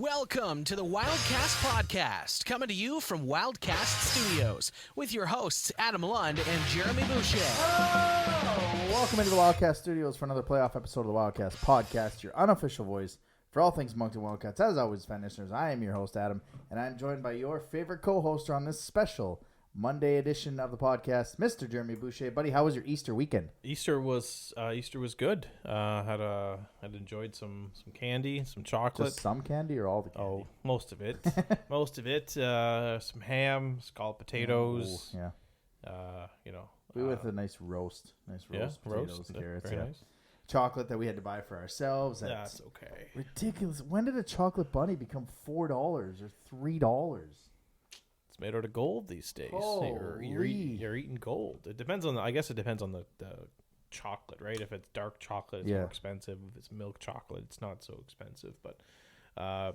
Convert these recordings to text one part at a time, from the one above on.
Welcome to the Wildcast Podcast, coming to you from Wildcast Studios, with your hosts Adam Lund and Jeremy Boucher. Oh, welcome into the Wildcast Studios for another playoff episode of the Wildcast Podcast, your unofficial voice for all things Moncton Wildcats. As always, fan listeners, I am your host, Adam, and I'm joined by your favorite co-hoster on this special Monday edition of the podcast, Mr. Jeremy Boucher. Buddy, how was your Easter weekend? Easter was good. Had enjoyed some candy, some chocolate. Just some candy or all the candy? Oh, most of it. Some ham, scalloped potatoes. Ooh, yeah. We with a nice roast. Potatoes, carrots. Very Yeah. nice. Chocolate that we had to buy for ourselves. That's okay. Ridiculous. When did a chocolate bunny become $4 or $3? It's made out of gold these days. You're eating gold. It depends on. I guess it depends on the chocolate, right? If it's dark chocolate, it's more expensive. If it's milk chocolate, it's not so expensive. But I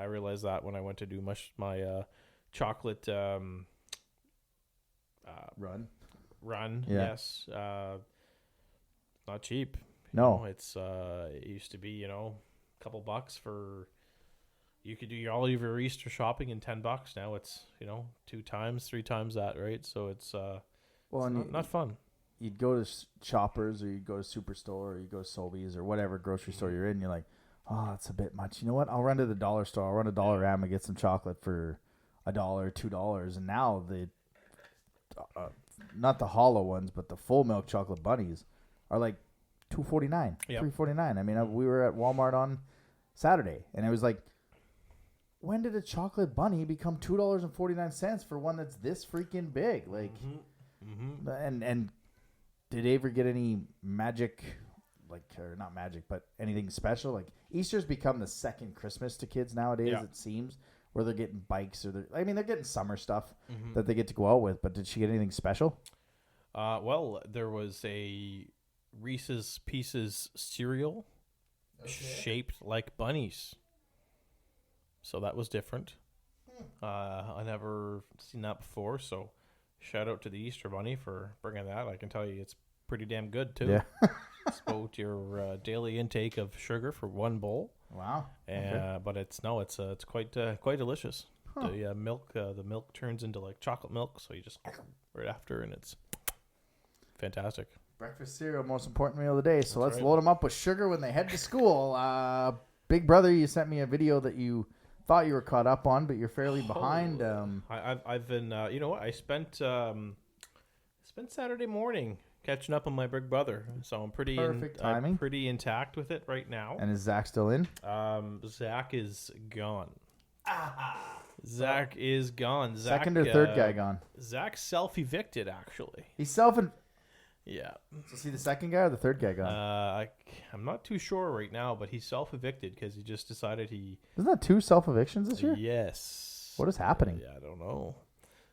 realized that when I went to do my chocolate Run. Yeah. Yes, not cheap. No, It's it used to be a couple bucks for. You could do all of your Easter shopping in $10. Now it's 2 times, 3 times that, right? So it's not fun. You'd go to Shoppers or you'd go to Superstore or you go to Sobeys or whatever grocery store you're in. You're like, oh, it's a bit much. You know what? I'll run to the dollar store. I'll run to Dollarama and get some chocolate for $1, $2. And now the not the hollow ones, but the full milk chocolate bunnies are like $2.49, $3.49. I mean, we were at Walmart on Saturday, and it was like, when did a chocolate bunny become $2.49 for one that's this freaking big? Like, and did Avery get any magic, or not magic, but anything special? Like, Easter's become the second Christmas to kids nowadays, it seems, where they're getting bikes or they're getting summer stuff that they get to go out with. But did she get anything special? Well, there was a Reese's Pieces cereal shaped like bunnies. So that was different. I never seen that before. So shout out to the Easter Bunny for bringing that. I can tell you it's pretty damn good too. Yeah. It's about your daily intake of sugar for one bowl. Wow. But it's quite delicious. Huh. The milk turns into like chocolate milk. So you just right after, and it's fantastic. Breakfast cereal, most important meal of the day. So let's right. load them up with sugar when they head to school. Big brother, you sent me a video that you thought you were caught up on, but you're fairly behind. I've been, I spent Saturday morning catching up on my big brother, so I'm pretty timing. I'm pretty intact with it right now. And is Zach still in? Zach is gone. Zach is gone. Zach, second or third guy gone? Zach self-evicted, actually. He's Yeah. So is he the second guy or the third guy gone? I'm not too sure right now, but he's self-evicted because he just decided he... Isn't that 2 self-evictions this year? Yes. What is happening? Yeah, I don't know.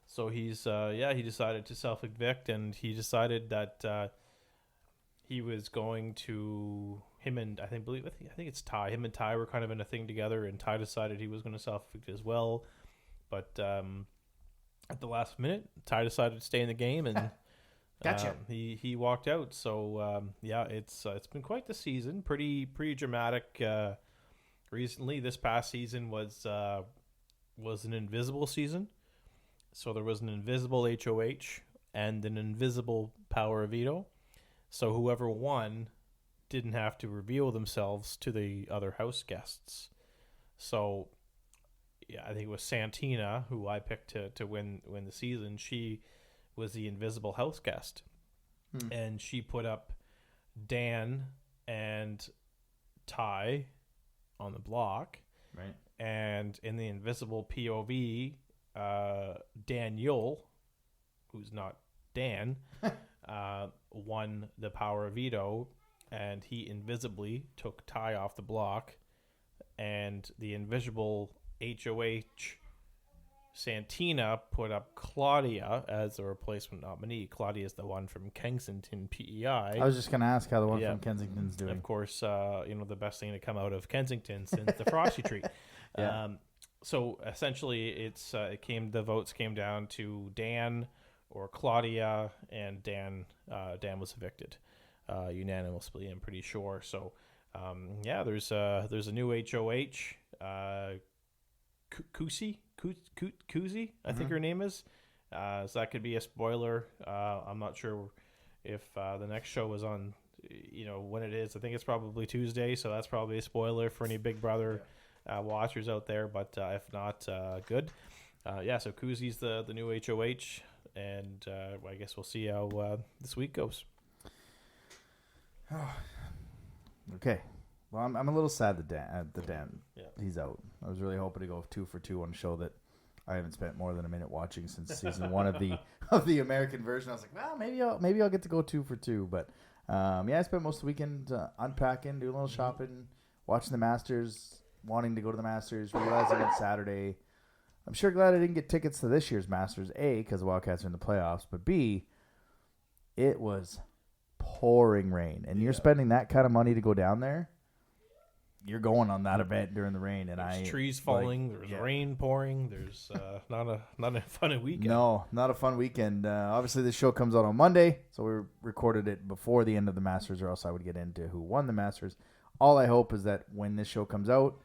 So he's, he decided to self-evict, and he decided that he was going to... I think it's Ty. Him and Ty were kind of in a thing together, and Ty decided he was going to self-evict as well. But at the last minute, Ty decided to stay in the game, and... Gotcha. He walked out, so it's been quite the season, pretty dramatic. Recently, this past season was an invisible season, so there was an invisible HOH and an invisible Power of Veto. So whoever won didn't have to reveal themselves to the other house guests. So I think it was Santina who I picked to win the season. She was the invisible house guest, and she put up Dan and Ty on the block, right? And in the invisible POV, Daniel, who's not Dan, won the Power of Veto, and he invisibly took Ty off the block, and the invisible HOH Santina put up Claudia as a replacement nominee. Claudia is the one from Kensington, PEI. I was just going to ask how the one from Kensington's doing. Of course, the best thing to come out of Kensington since the Frosty Treat. So essentially, the votes came down to Dan or Claudia, and Dan was evicted unanimously. I'm pretty sure. So there's a new HOH. Kusi, I think her name is. So that could be a spoiler. I'm not sure if the next show is on, when it is. I think it's probably Tuesday, so that's probably a spoiler for any Big Brother watchers out there. But if not, good. So Kuzi's the new HOH, and I guess we'll see how this week goes. Okay. Well, I'm a little sad that Dan he's out. I was really hoping to go 2 for 2 on a show that I haven't spent more than a minute watching since season 1 of the American version. I was like, well, maybe I'll get to go 2 for 2. But I spent most of the weekend unpacking, doing a little shopping, watching the Masters, wanting to go to the Masters, realizing it's Saturday. I'm sure glad I didn't get tickets to this year's Masters, A, because the Wildcats are in the playoffs, but B, it was pouring rain. And you're spending that kind of money to go down there, you're going on that event during the rain. And there's trees falling, there's rain pouring, there's not a fun weekend. No, not a fun weekend. Obviously, this show comes out on Monday, so we recorded it before the end of the Masters, or else I would get into who won the Masters. All I hope is that when this show comes out,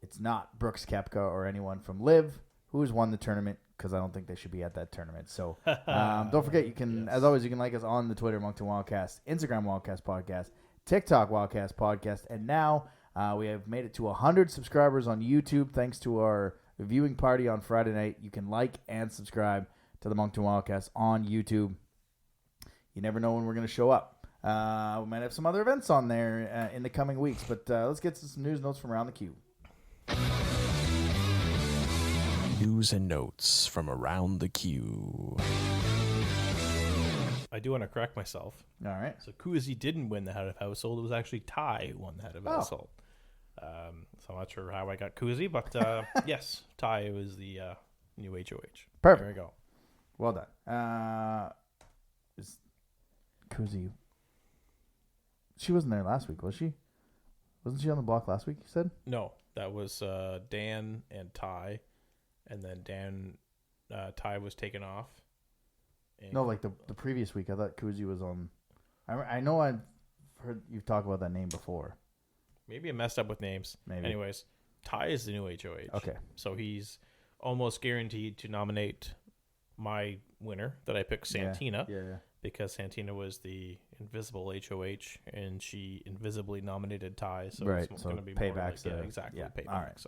it's not Brooks Koepka or anyone from LIV who has won the tournament, because I don't think they should be at that tournament. So don't forget, you can, as always, you can like us on the Twitter, Moncton Wildcast, Instagram Wildcast Podcast, TikTok Wildcast Podcast, and now we have made it to 100 subscribers on YouTube thanks to our viewing party on Friday night. You can like and subscribe to the Moncton Wildcast on YouTube. You never know when we're going to show up. We might have some other events on there in the coming weeks, but let's get to some news notes from around the cube. News and notes from around the queue. I do want to correct myself. All right. So Kuzi didn't win the head of household. It was actually Ty who won the head of household. So I'm not sure how I got Kuzi, but yes, Ty was the new HOH. Perfect. There we go. Well done. Is Kuzi? She wasn't there last week, was she? Wasn't she on the block last week, you said? No, that was Dan and Ty. And then Ty was taken off. No, like the previous week. I thought Kuzi was on. I know I've heard you talk about that name before. Maybe I messed up with names. Maybe. Anyways, Ty is the new HOH. Okay. So he's almost guaranteed to nominate my winner that I picked, Santina. Yeah. Because Santina was the invisible HOH, and she invisibly nominated Ty. So it's going to be paybacks. More like, exactly. Yeah. Payback. All right.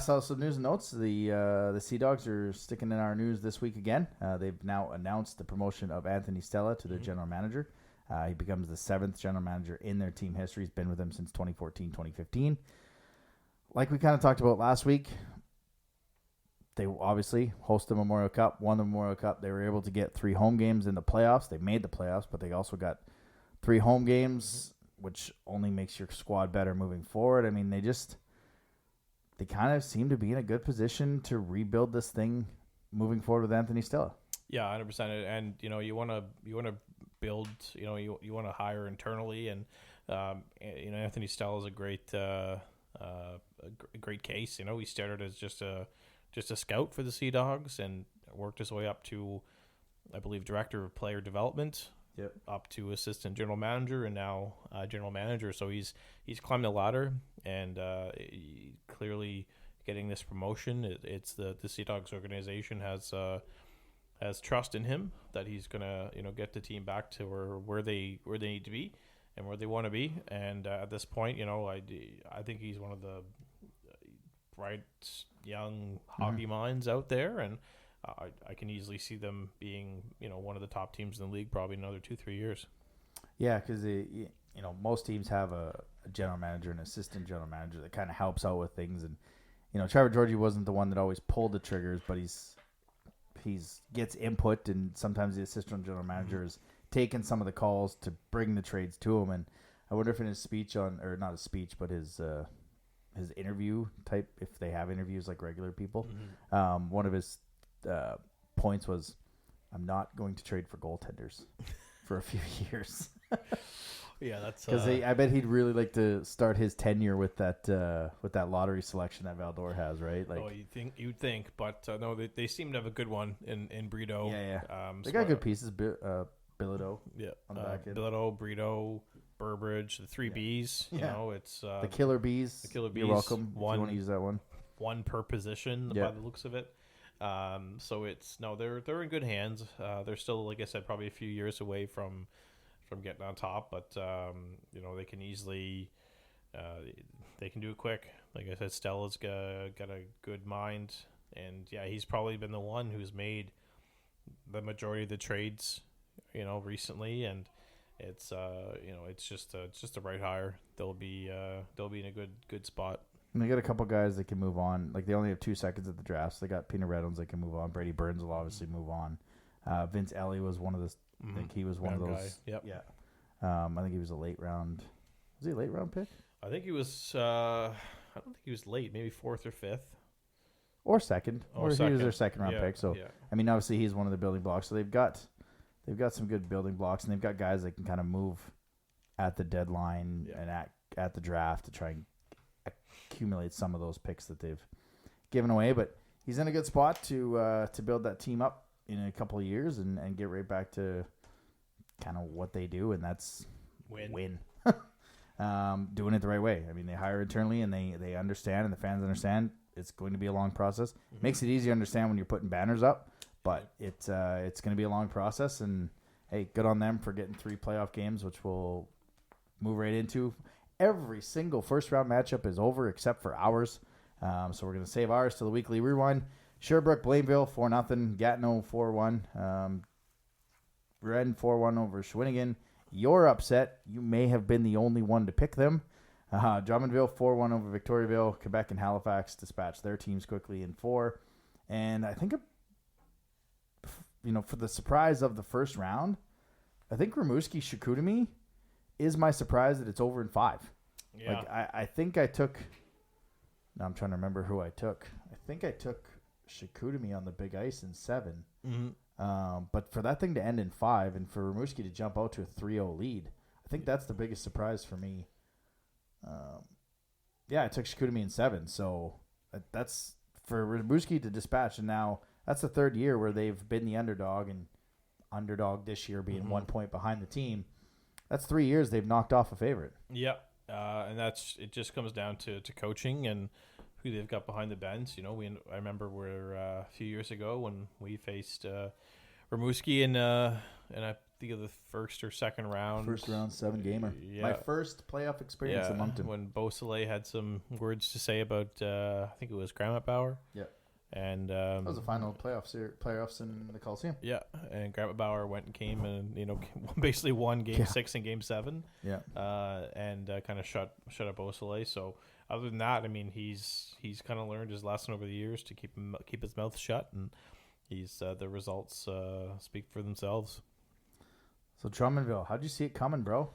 So some news and notes. The Sea Dogs are sticking in our news this week again. They've now announced the promotion of Anthony Stella to their general manager. He becomes the 7th general manager in their team history. He's been with them since 2014-2015. Like we kind of talked about last week, they obviously hosted the Memorial Cup, won the Memorial Cup. They were able to get 3 home games in the playoffs. They made the playoffs, but they also got 3 home games, which only makes your squad better moving forward. I mean, they kind of seem to be in a good position to rebuild this thing moving forward with Anthony Stella. Yeah, 100%. And you want to build. You want to hire internally, and Anthony Stella is a great case. He started as just a scout for the Sea Dogs and worked his way up to, I believe, director of player development. Yep. Up to assistant general manager, and now general manager. So he's climbed the ladder, and clearly getting this promotion. It's the Sea Dogs organization has trust in him that he's gonna get the team back to where they need to be and where they want to be. And at this point, I think he's one of the bright young hockey minds out there, and I can easily see them being, one of the top teams in the league probably another 2-3 years. Yeah, because most teams have a general manager and assistant general manager that kind of helps out with things. And Trevor Georgie wasn't the one that always pulled the triggers, but he's gets input, and sometimes the assistant general manager is taking some of the calls to bring the trades to him. And I wonder if in his speech or not his speech, but his interview type, if they have interviews like regular people, one of his points was, I'm not going to trade for goaltenders for a few years. Yeah, that's because I bet he'd really like to start his tenure with that lottery selection that Valdor has, right? Like, you'd think, but no, they seem to have a good one in Brito. Yeah. They got good pieces. Bilodeau. Yeah, on the back end. Bilodeau, Brito, Burbridge, the three Bs. You know, it's the Killer Bees. The Killer Bees. You're welcome. One, if you want to use that one per position by the looks of it. So they're in good hands. They're still, like I said, probably a few years away from getting on top, but they can easily they can do it quick. Like I said, Stella's got a good mind, and he's probably been the one who's made the majority of the trades, recently, and it's it's just the right hire. They'll be in a good spot. And they got a couple guys that can move on. Like, they only have 2 seconds at the draft, so they got Peanut Reynolds that can move on. Brady Burns will obviously move on. Vince Ellie was one of the. I think he was one of those. Guy. Yep. Yeah. I think he was a late round. Was he a late round pick? I think he was. I don't think he was late. Maybe 4th or 5th. Or second. Or second. he was their second round pick. So I mean, obviously he's one of the building blocks. So they've got some good building blocks, and they've got guys that can kind of move at the deadline and at the draft to try and accumulate some of those picks that they've given away. But he's in a good spot to build that team up in a couple of years and get right back to kind of what they do, and that's win. Doing it the right way. I mean, they hire internally, and they understand, and the fans understand it's going to be a long process. Makes it easy to understand when you're putting banners up, but it's going to be a long process. And hey, good on them for getting 3 playoff games, which we'll move right into. Every single first round matchup is over except for ours, so we're going to save ours to the weekly rewind. Sherbrooke, Blainville 4-0, Gatineau 4-1, Ren 4-1 over Shawinigan. You're upset. You may have been the only one to pick them. Drummondville 4-1 over Victoriaville. Quebec and Halifax dispatched their teams quickly in 4. And I think, for the surprise of the first round, I think Rimouski-Chicoutimi is my surprise that it's over in 5. Yeah. Like, I think I took. Now I'm trying to remember who I took. I think I took Chicoutimi on the big ice in 7. But for that thing to end in 5 and for Rimouski to jump out to a 3-0 lead, I think that's the biggest surprise for me. I took Chicoutimi in 7, so that's for Rimouski to dispatch, and now that's the 3rd year where they've been the underdog, and underdog this year being 1 point behind the team. That's 3 years they've knocked off a favorite. Yeah, and it just comes down to coaching and who they've got behind the bench. I remember a few years ago when we faced Rimouski in I think of the first or second round. First round 7-gamer. Yeah. My first playoff experience in Moncton. When Beausoleil had some words to say about I think it was Grammet Bauer. Yeah. And that was the final playoffs in the Coliseum. Yeah, and Grammet Bauer went and came and basically won Game 6 and Game 7. Yeah. And kind of shut up Beausoleil. So other than that, I mean, he's kind of learned his lesson over the years to keep his mouth shut, and the results speak for themselves. So Drummondville, how'd you see it coming, bro?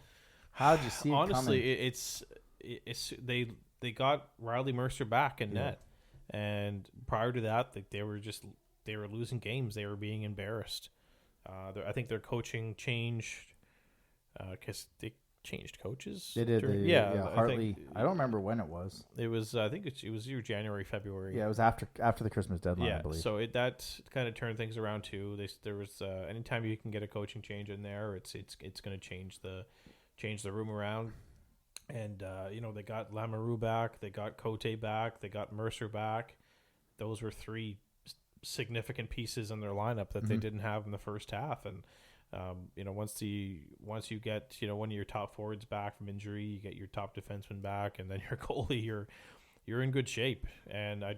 How'd you see it coming? Honestly, it's they got Riley Mercer back in net. And prior to that, they were losing games. They were being embarrassed. I think their coaching changed because they changed coaches. They did. Hartley. I don't remember when it was. It was. I think it was either January, February. Yeah, it was after the Christmas deadline. I believe. So that kind of turned things around too. There was anytime you can get a coaching change in there, it's going to change the room around. And, they got Lamoureux back, they got Cote back, they got Mercer back. Those were 3 significant pieces in their lineup that they didn't have in the first half. And, once you get, one of your top forwards back from injury, you get your top defenseman back, and then your goalie, you're in good shape. And I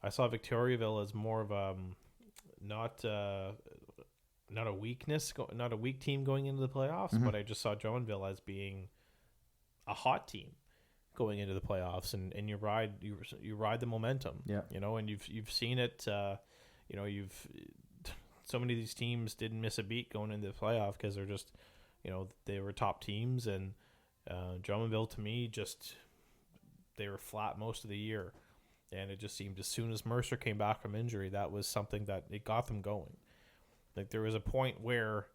saw Victoriaville as more of not a weakness, not a weak team going into the playoffs, but I just saw Drummondville as being a hot team going into the playoffs, and you ride the momentum. Yeah. And you've seen it. So many of these teams didn't miss a beat going into the playoff because they're just, they were top teams, and Drummondville to me they were flat most of the year, and it just seemed as soon as Mercer came back from injury, that was something that it got them going. Like there was a point where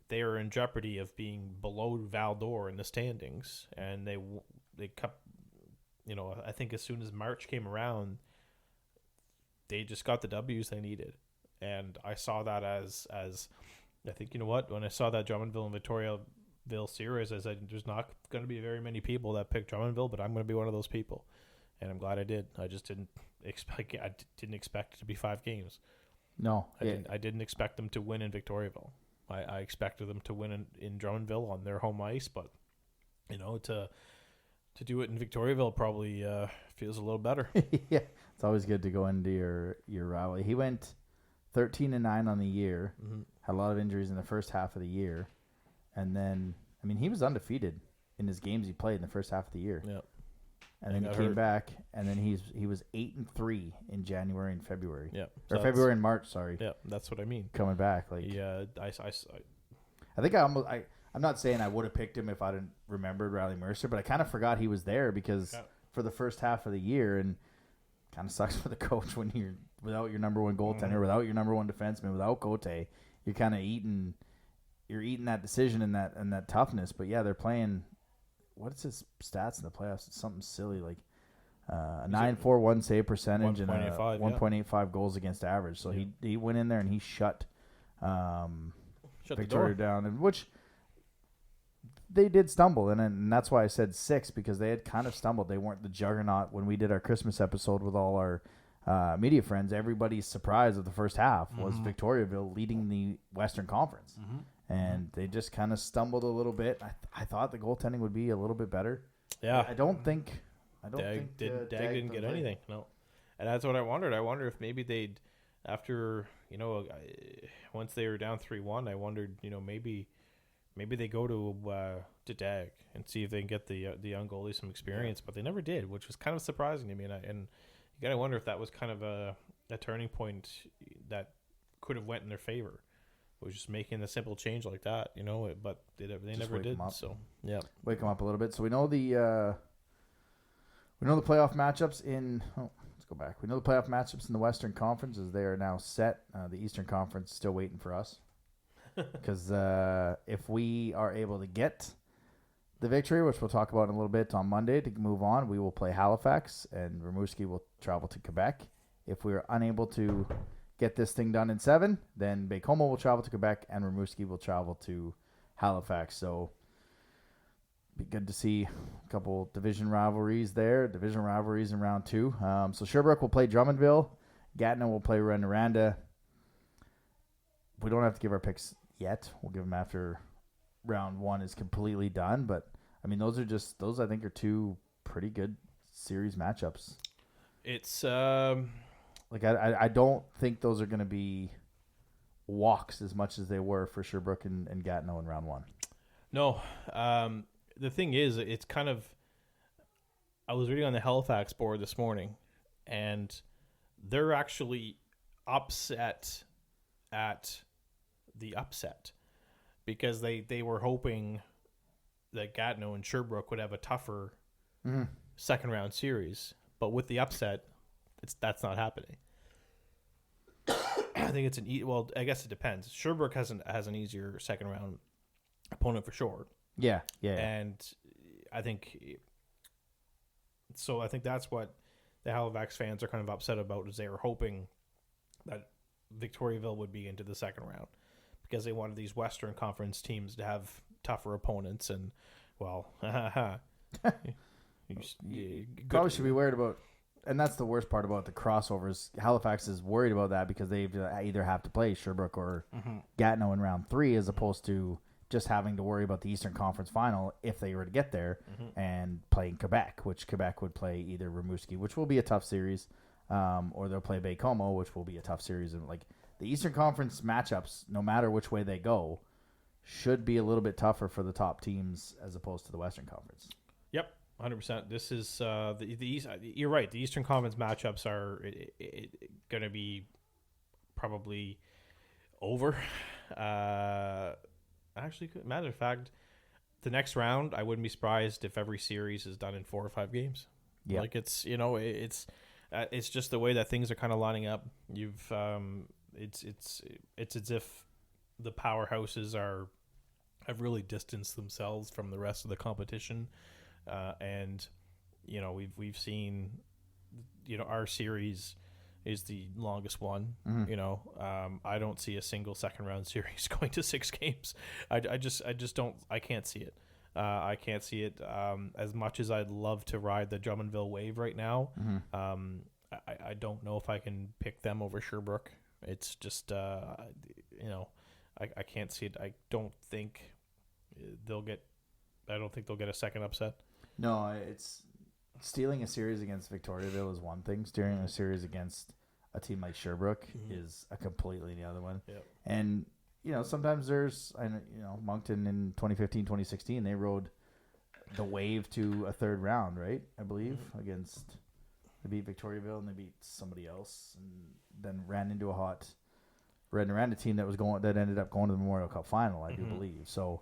they are in jeopardy of being below Val d'Or in the standings, and they kept, I think as soon as March came around, they just got the W's they needed, and I saw that as I think when I saw that Drummondville and Drummondville series. I said there's not going to be very many people that pick Drummondville, but I'm going to be one of those people, and I'm glad I did. I just didn't expect it to be 5 games. No, I didn't expect them to win in Victoriaville. I expected them to win in Drummondville on their home ice, but to do it in Victoriaville probably feels a little better. Yeah, it's always good to go into your rivalry. He went 13-9 on the year. Mm-hmm. Had a lot of injuries in the first half of the year, and then he was undefeated in his games he played in the first half of the year. Yeah, and then he came back, and then he was 8-3 in January and February. Yeah, or February and March. Sorry. Yeah, that's what I mean. Coming back, I think I'm not saying I would have picked him if I didn't remember Riley Mercer, but I kind of forgot he was there because for the first half of the year, and kind of sucks for the coach when you're without your number one goaltender, without your number one defenseman, without Cote, you're kind of eating that decision and that toughness. But yeah, they're playing. What's his stats in the playoffs? It's something silly like a 9.41 save percentage and a 1.85 goals against average. So he went in there and he shut Victoria down, and which they did stumble, and that's why I said 6, because they had kind of stumbled. They weren't the juggernaut when we did our Christmas episode with all our media friends. Everybody's surprise of the first half was Victoriaville leading the Western Conference, and they just kind of stumbled a little bit. I thought the goaltending would be a little bit better. Yeah, I don't think Dag didn't get anything. No, and that's what I wondered. I wonder if maybe they'd after once they were down 3-1. I wondered maybe they go to Dag and see if they can get the young goalie some experience, but they never did, which was kind of surprising to me. And you gotta wonder if that was kind of a turning point that could have went in their favor. It was just making a simple change like that, but they never did. So yeah, wake them up a little bit. So we know the playoff matchups in. Oh, let's go back. We know the playoff matchups in the Western Conference as they are now set. The Eastern Conference is still waiting for us. Because if we are able to get the victory, which we'll talk about in a little bit on Monday to move on, we will play Halifax, and Rimouski will travel to Quebec. If we are unable to get this thing done in 7, then Baie-Comeau will travel to Quebec, and Rimouski will travel to Halifax. So be good to see a couple division rivalries there, division rivalries in round 2. So Sherbrooke will play Drummondville. Gatineau will play Rouyn-Noranda. We don't have to give our picks yet. We'll give them after round 1 is completely done. But those I think are 2 pretty good series matchups. It's I don't think those are going to be walks as much as they were for Sherbrooke and Gatineau in round 1. No, the thing is, it's kind of. I was reading on the Halifax board this morning, and they're actually upset at the upset because they were hoping that Gatineau and Sherbrooke would have a tougher second round series, but with the upset, that's not happening. I think it's I guess it depends. Sherbrooke has an easier second round opponent for sure. Yeah. And I think that's what the Halifax fans are kind of upset about, is they were hoping that Victoriaville would be into the second round because they wanted these Western Conference teams to have tougher opponents, and you probably should be worried about, and that's the worst part about the crossovers. Halifax is worried about that because they either have to play Sherbrooke or Gatineau in round 3 as opposed to just having to worry about the Eastern Conference final if they were to get there and playing Quebec, which Quebec would play either Rimouski, which will be a tough series, or they'll play Baie-Comeau, which will be a tough series. And the Eastern Conference matchups, no matter which way they go, should be a little bit tougher for the top teams as opposed to the Western Conference. Yep, 100%. This is the East. You're right. The Eastern Conference matchups are going to be probably over. Actually, matter of fact, the next round, I wouldn't be surprised if every series is done in 4 or 5 games. Yeah, it's just the way that things are kind of lining up. It's as if the powerhouses have really distanced themselves from the rest of the competition, and we've seen our series is the longest one. Mm-hmm. You know, I don't see a single second round series going to 6 games. I just don't. I can't see it. I can't see it. As much as I'd love to ride the Drummondville wave right now, I don't know if I can pick them over Sherbrooke. It's just you know, I can't see it. I don't think they'll get a second upset. No, it's stealing a series against Victoriaville is one thing. Stealing a series against a team like Sherbrooke is a completely the other one. Yep. And sometimes there's, Moncton in 2015, 2016, they rode the wave to a third round, right? I believe against. They beat Victoriaville and they beat somebody else, and then ran into a team that ended up going to the Memorial Cup final, I do believe. So,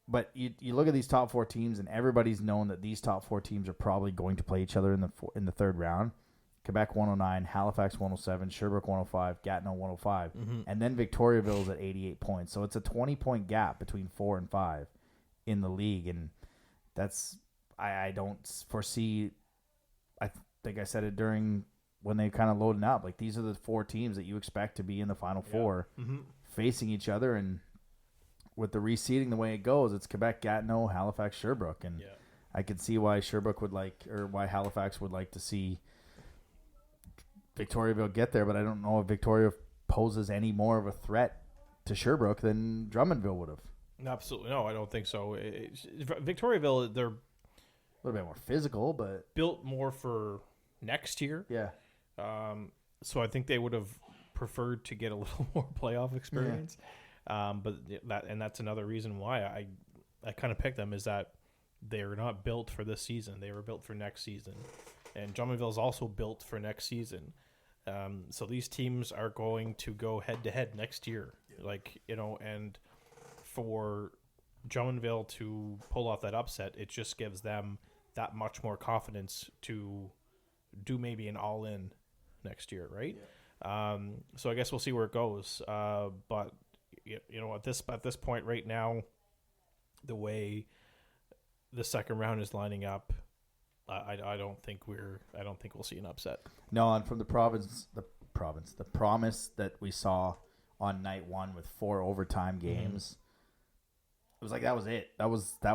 but you look at these top 4 teams, and everybody's known that these top 4 teams are probably going to play each other in the third round. Quebec 109, Halifax 107, Sherbrooke 105, Gatineau 105, and then Victoriaville's at 88 points. So it's a 20-point gap between 4 and 5 in the league, and that's I don't foresee. I think I said it during when they kind of loaded up. Like, these are the 4 teams that you expect to be in the Final Four facing each other, and with the reseeding the way it goes, it's Quebec, Gatineau, Halifax, Sherbrooke, and I could see why Sherbrooke why Halifax would like to see Victoriaville get there, but I don't know if Victoria poses any more of a threat to Sherbrooke than Drummondville would have. Absolutely no, I don't think so. Victoriaville, they're A little bit more physical, but built more for next year. Yeah. So I think they would have preferred to get a little more playoff experience. But that's another reason why I kind of picked them, is that they're not built for this season. They were built for next season. And Drummondville is also built for next season. So these teams are going to go head to head next year. And for Drummondville to pull off that upset, it just gives them that much more confidence to do maybe an all-in next year, right? So I guess we'll see where it goes. But at this point right now, the way the second round is lining up, I don't think we'll see an upset. No, and from the promise that we saw on night 1 with 4 overtime games, it was like that was it. That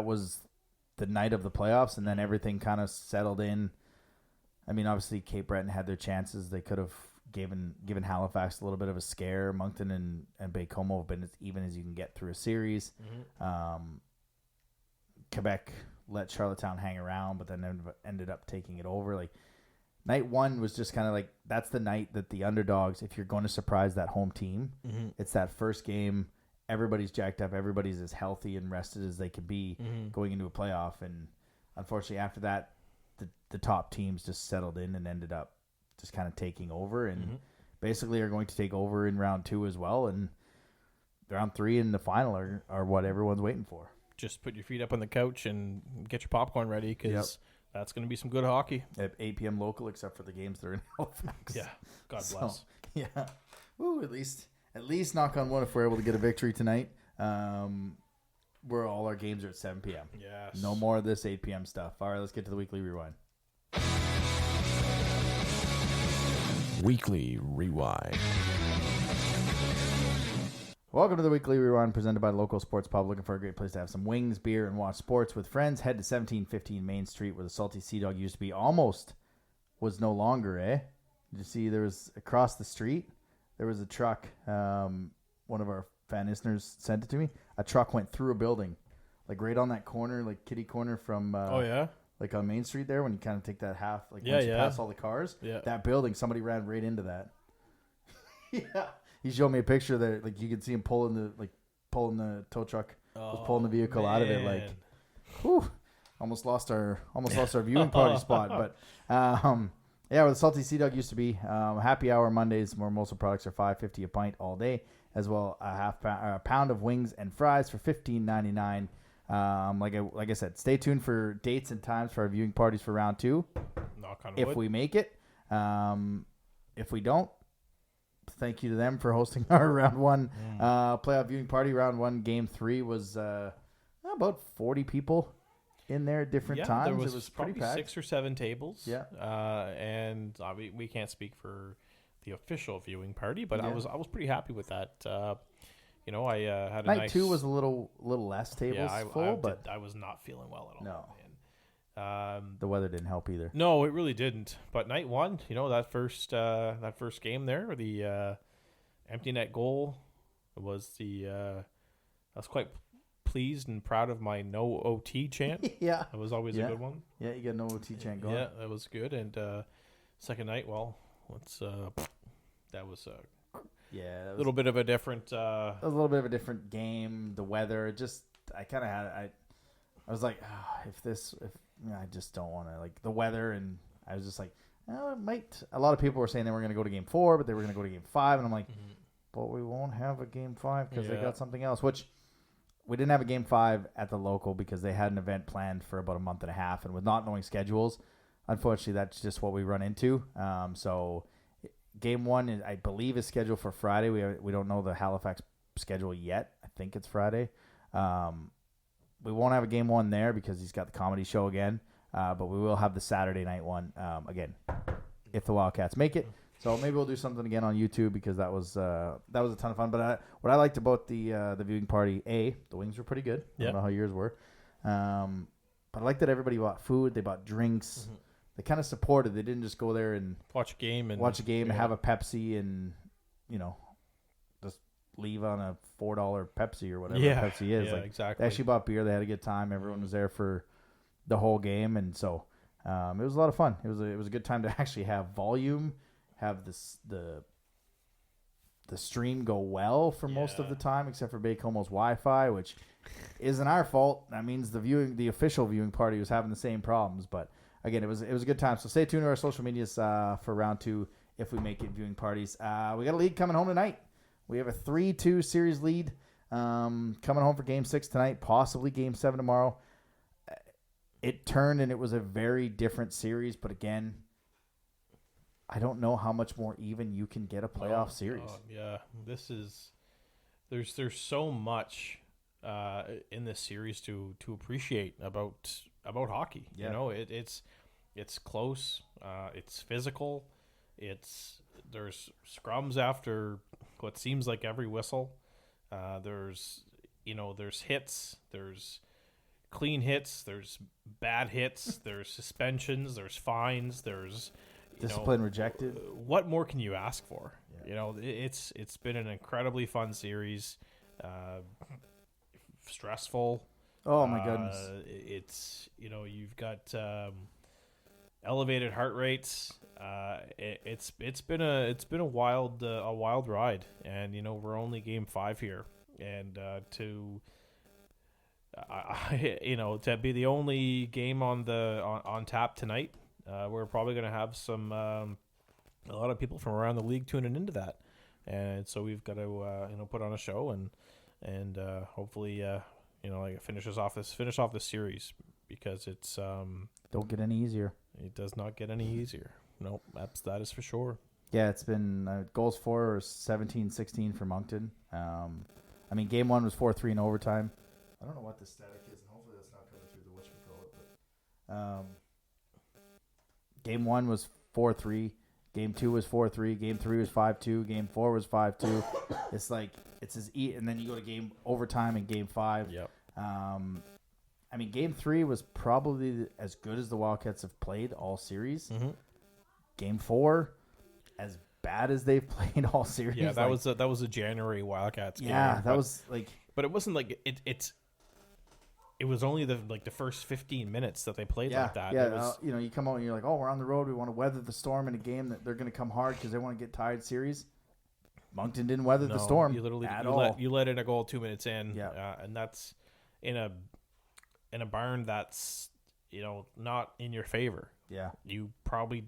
was the night of the playoffs, and then everything kind of settled in. I mean, obviously Cape Breton had their chances. They could have given Halifax a little bit of a scare. Moncton and Baie-Comeau have been as even as you can get through a series. Quebec let Charlottetown hang around, but then ended up taking it over. Like, night 1 was just kind of like, that's the night that the underdogs, if you're going to surprise that home team, it's that first game. Everybody's jacked up. Everybody's as healthy and rested as they can be going into a playoff. And unfortunately, after that, the top teams just settled in and ended up just kind of taking over, and basically are going to take over in round 2 as well. And round 3 and the final are what everyone's waiting for. Just put your feet up on the couch and get your popcorn ready, because that's going to be some good hockey. At 8 p.m. local, except for the games that are in Halifax. Yeah, God bless. Yeah. Woo, at least knock on wood, if we're able to get a victory tonight. Where all our games are at 7 p.m. Yes. No more of this 8 p.m. stuff. All right, let's get to the Weekly Rewind. Weekly Rewind. Welcome to the Weekly Rewind, presented by the local sports pub. Looking for a great place to have some wings, beer, and watch sports with friends? Head to 1715 Main Street, where the Salty Sea Dog used to be. Almost was no longer, eh? Did you see there was across the street, there was a truck. One of our fan listeners sent it to me. A truck went through a building, like right on that corner, like kitty corner from like on Main Street there, when you kind of take that half, like once you pass all the cars, that building, somebody ran right into that. Yeah. He showed me a picture that, like, you could see him pulling the tow truck, was pulling the vehicle out of it. Like, whew, almost lost our viewing party spot. But where the Salty Sea Dog used to be, happy hour Mondays. Mimosa products are $5.50 a pint all day, as well a pound of wings and fries for $15.99. Like I said, stay tuned for dates and times for our viewing parties for round 2. If we make it, if we don't, thank you to them for hosting our round 1 playoff viewing party. Round 1, game 3 was about 40 people in there at different times. There was it was probably pretty packed. 6 or 7 tables. Yeah. And we can't speak for official viewing party, but I was pretty happy with that. You know, I had a Night nice 2 was a little less tables full, but I was not feeling well at all. No. And, the weather didn't help either. no, it really didn't. But night 1, you know, that first game there, the empty net goal was I was quite pleased and proud of my no OT chant. Yeah. It was always a good one. Yeah, you got no OT chant going. Yeah, that was good. And second night, well, that was a little bit of a different. It was a little bit of a different game. The weather, just I kind of had I was like, I just don't want to like the weather, and I was just like, oh, it might. A lot of people were saying they were going to go to game 4, but they were going to go to game 5, and I'm like, but we won't have a game 5 because they got something else. Which we didn't have a game 5 at the local because they had an event planned for about a month and a half, and with not knowing schedules, unfortunately, that's just what we run into. So game 1, I believe, is scheduled for Friday. We don't know the Halifax schedule yet. I think it's Friday. We won't have a game 1 there because he's got the comedy show again. But we will have the Saturday night one again if the Wildcats make it. So maybe we'll do something again on YouTube because that was a ton of fun. But what I liked about the viewing party, the wings were pretty good. I don't know how yours were. But I liked that everybody bought food. They bought drinks. Mm-hmm. They kind of supported. They didn't just go there and watch a game and have a Pepsi and, you know, just leave on a $4 Pepsi or whatever Pepsi is. Yeah, exactly. They actually bought beer. They had a good time. Everyone was there for the whole game, and so it was a lot of fun. It was a good time to actually have volume, have the stream go well for most of the time, except for Baie-Comeau's Wi-Fi, which isn't our fault. That means the official viewing party was having the same problems, but. Again, it was a good time. So stay tuned to our social medias for round 2 if we make it viewing parties. We got a lead coming home tonight. We have a 3-2 series lead coming home for Game 6 tonight, possibly Game 7 tomorrow. It turned and it was a very different series, but again, I don't know how much more even you can get a playoff series. Yeah, there's so much in this series to appreciate about hockey. Yeah. You know, it's close, it's physical, there's scrums after what seems like every whistle. There's hits, there's clean hits, there's bad hits, there's suspensions, there's fines, there's discipline rejected. What more can you ask for? Yeah. You know, it's been an incredibly fun series. Stressful. Oh my goodness! It's you've got elevated heart rates. It's been a wild ride, and we're only Game 5 here, and to be the only game on tap tonight, we're probably going to have a lot of people from around the league tuning into that, and so we've got to put on a show and hopefully. Finish off this series because it's don't get any easier. It does not get any easier. Nope, that is for sure. Yeah, it's been goals for 17-16 for Moncton. Game 1 was 4-3 in overtime. I don't know what the static is, and hopefully that's not coming through the whatchamacallit. But Game 1 was 4-3. Game 2 was 4-3. Game 3 was 5-2. Game 4 was 5-2. It's like it's and then you go to game overtime in Game 5. Yep. Game 3 was probably as good as the Wildcats have played all series. Mm-hmm. Game 4, as bad as they've played all series. Yeah, that was a January Wildcats game. Yeah, that was like. But it wasn't like it. It was only the first 15 minutes that they played like that. Yeah, you come out and you're like, oh, we're on the road. We want to weather the storm in a game that they're going to come hard because they want to get tied series. Moncton didn't weather the storm. You let in a goal 2 minutes in. Yeah. And that's in a barn that's not in your favor. Yeah. You probably,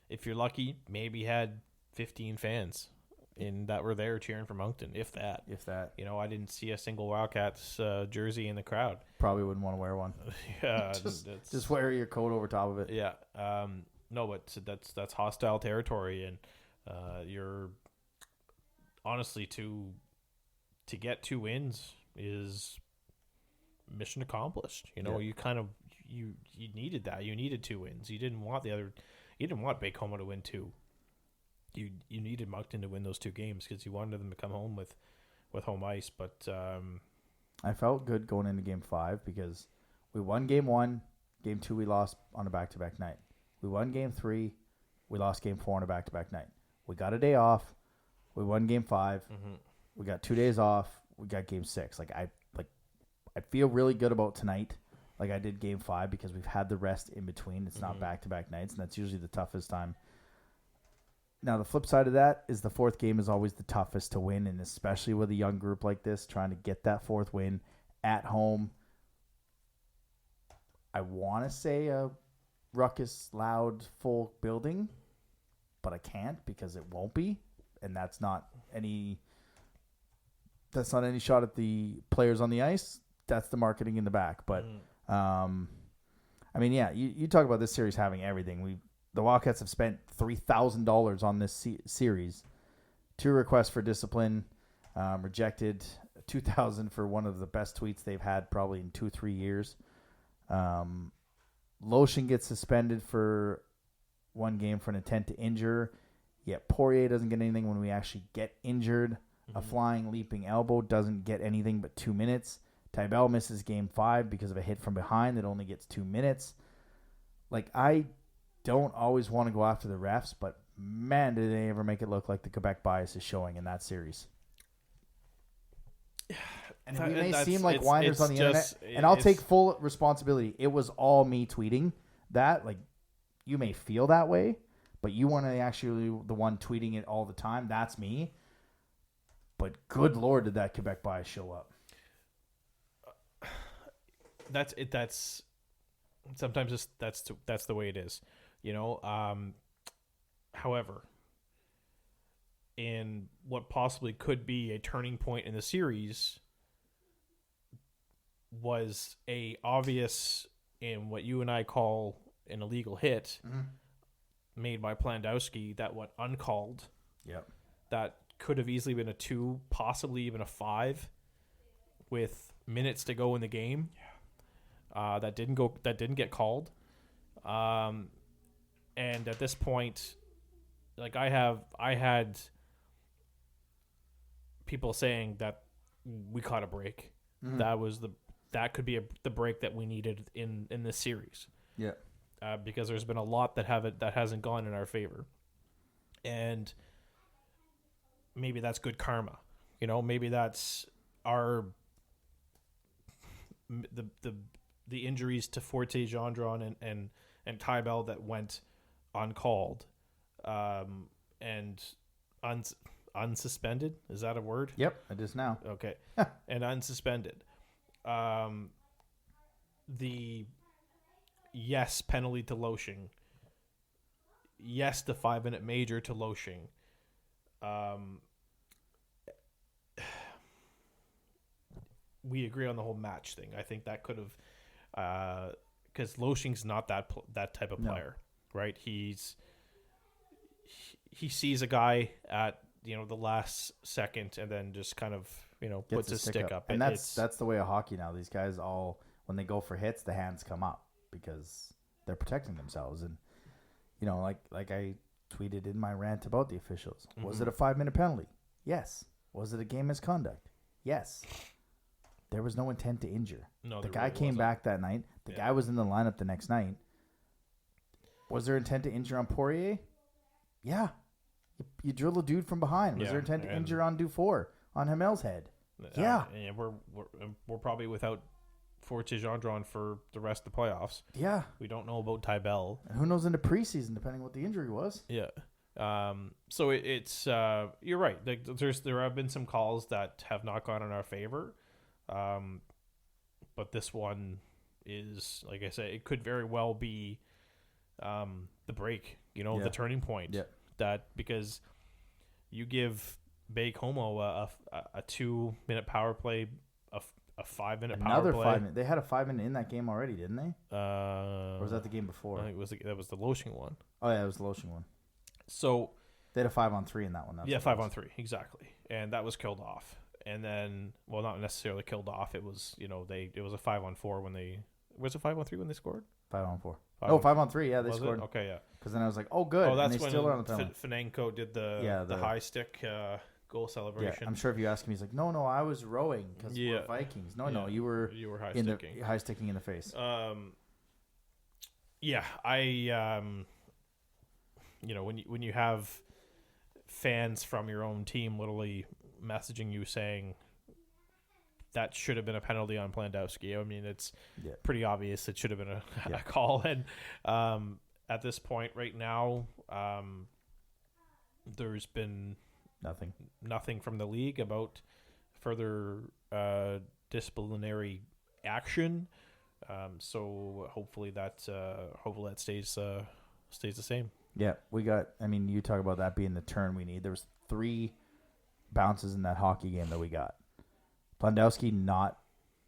if you're lucky, maybe had 15 fans that were there cheering for Moncton, if that. I didn't see a single Wildcats jersey in the crowd. Probably wouldn't want to wear one. Yeah, just wear your coat over top of it. Yeah. No, but that's hostile territory, and you're honestly to get 2 wins is mission accomplished. You kind of you needed that. You needed 2 wins. You didn't want Baie-Comeau to win 2. you needed Moncton to win those 2 games because you wanted them to come home with home ice. But I felt good going into Game 5 because we won Game 1. Game 2 we lost on a back-to-back night. We won Game 3. We lost Game 4 on a back-to-back night. We got a day off. We won Game 5. Mm-hmm. We got 2 days off. We got Game 6. I feel really good about tonight. Like I did Game 5 because we've had the rest in between. It's not back-to-back nights, and that's usually the toughest time. Now, the flip side of that is the 4th game is always the toughest to win, and especially with a young group like this, trying to get that 4th win at home. I want to say a ruckus, loud, full building, but I can't because it won't be, and that's not any shot at the players on the ice. That's the marketing in the back. But, I mean, yeah, you talk about this series having everything. The Wildcats have spent $3,000 on this series. 2 requests for discipline, rejected. $2,000 for one of the best tweets they've had probably in 2-3 years. Lotion gets suspended for 1 game for an intent to injure. Yet Poirier doesn't get anything when we actually get injured. A flying, leaping elbow doesn't get anything but 2 minutes. Tybell misses Game 5 because of a hit from behind that only gets 2 minutes. Like, I don't always want to go after the refs, but man, did they ever make it look like the Quebec bias is showing in that series. And it may seem like whiners on the internet, and I'll take full responsibility. It was all me tweeting that. Like, you may feel that way, but you want to actually the one tweeting it all the time. That's me. But good Lord, did that Quebec bias show up? That's it. That's sometimes that's the way it is, you know. However, in what possibly could be a turning point in the series, was a obvious in what you and I call an illegal hit made by Plandowski that went uncalled. Yep. That could have easily been a 2, possibly even a 5, with minutes to go in the game. That didn't get called. And at this point, like I had people saying that we caught a break. That could be the break that we needed in this series. Yeah. Because there's been a lot that hasn't gone in our favor. And maybe that's good karma. You know, maybe that's the injuries to Forte, Gendron, and Tybell that went uncalled, and unsuspended. Is that a word? Yep, it is now. Okay, and unsuspended. The yes penalty to Loshing. Yes, the 5-minute major to Loshing. We agree on the whole match thing. I think that could have, because Loshing's not that type of player, right? He sees a guy at the last second and then just kind of puts his stick up. And that's the way of hockey now. These guys all, when they go for hits, the hands come up because they're protecting themselves. And like I tweeted in my rant about the officials. Was it a 5-minute penalty? Yes. Was it a game misconduct? Yes. There was no intent to injure. No, the guy came back that night. The guy was in the lineup the next night. Was there intent to injure on Poirier? Yeah. You drill a dude from behind. Was there intent to injure on Dufour, on Hamel's head? Yeah. And we're probably without Forte Gendron for the rest of the playoffs. Yeah. We don't know about Tybell. And who knows into preseason, depending what the injury was. Yeah. So it's you're right. There have been some calls that have not gone in our favor. But this one is, like I said, it could very well be the break, the turning point. Yeah. That because you give Bay Como a 2-minute power play, a 5-minute power play. 5 minute. They had a 5-minute in that game already, didn't they? Or was that the game before? I think that was the Loshing one. Oh yeah, it was the Loshing one. So they had a 5-on-3 in that one. 5-on-3 exactly, and that was killed off. And then, well, not necessarily killed off. It was, it was a 5-on-4 when they. Was it 5-on-3 when they scored? 5-on-4. Oh, 5-on-3. Yeah, they scored. Okay, yeah. Because then I was like, oh, good. Oh, that's and they when still are on the penalty. Fanenko did the high stick goal celebration. Yeah, I'm sure if you ask him, he's like, no, I was rowing because we're Vikings. No, you were high sticking. High sticking in the face. Yeah, when you have fans from your own team literally messaging you saying that should have been a penalty on Plandowski. I mean, it's pretty obvious it should have been a call. And at this point right now, there's been nothing from the league about further disciplinary action. So hopefully that stays the same. Yeah, we got. I mean, you talk about that being the turn we need. There was 3 bounces in that hockey game that we got. Plandowski not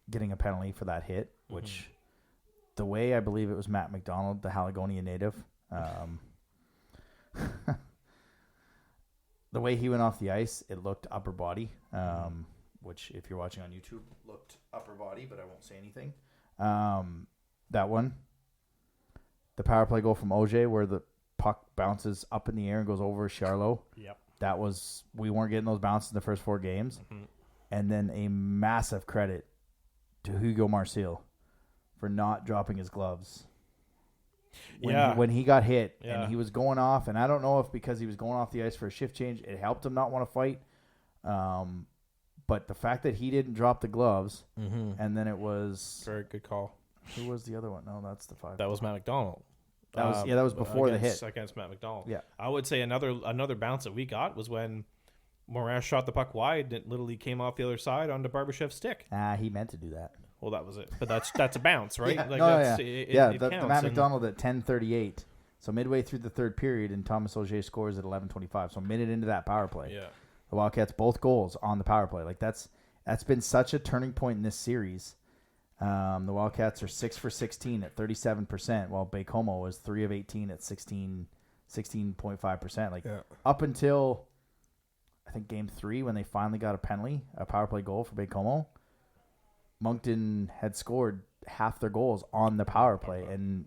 getting a penalty for that hit, which the way I believe it was Matt McDonald, the Haligonian native. The way he went off the ice, it looked upper body, which if you're watching on YouTube, looked upper body, but I won't say anything. That one, the power play goal from OJ where the puck bounces up in the air and goes over Charlot. Yep. We weren't getting those bounces in the first 4 games. And then a massive credit to Hugo Marcel for not dropping his gloves. When he got hit and he was going off, and I don't know if because he was going off the ice for a shift change, it helped him not want to fight. But the fact that he didn't drop the gloves, and then it was very good call. Who was the other one? No, that's the 5. That was Matt McDonald. That was before the hit against Matt McDonald. Yeah, I would say another bounce that we got was when Morin shot the puck wide. It literally came off the other side onto Barbashev's stick. He meant to do that. Well, that was it. But that's a bounce, right? The Matt McDonald at 10:38. So midway through the third period, and Thomas Auger scores at 11:25. So a minute into that power play. Yeah. The Wildcats both goals on the power play. Like that's been such a turning point in this series. The Wildcats are 6 for 16 at 37%, while Baie-Comeau is 3 of 18 at 16.5%. Like up until I think game 3 when they finally got a power play goal for Baie-Comeau, Moncton had scored half their goals on the power play, and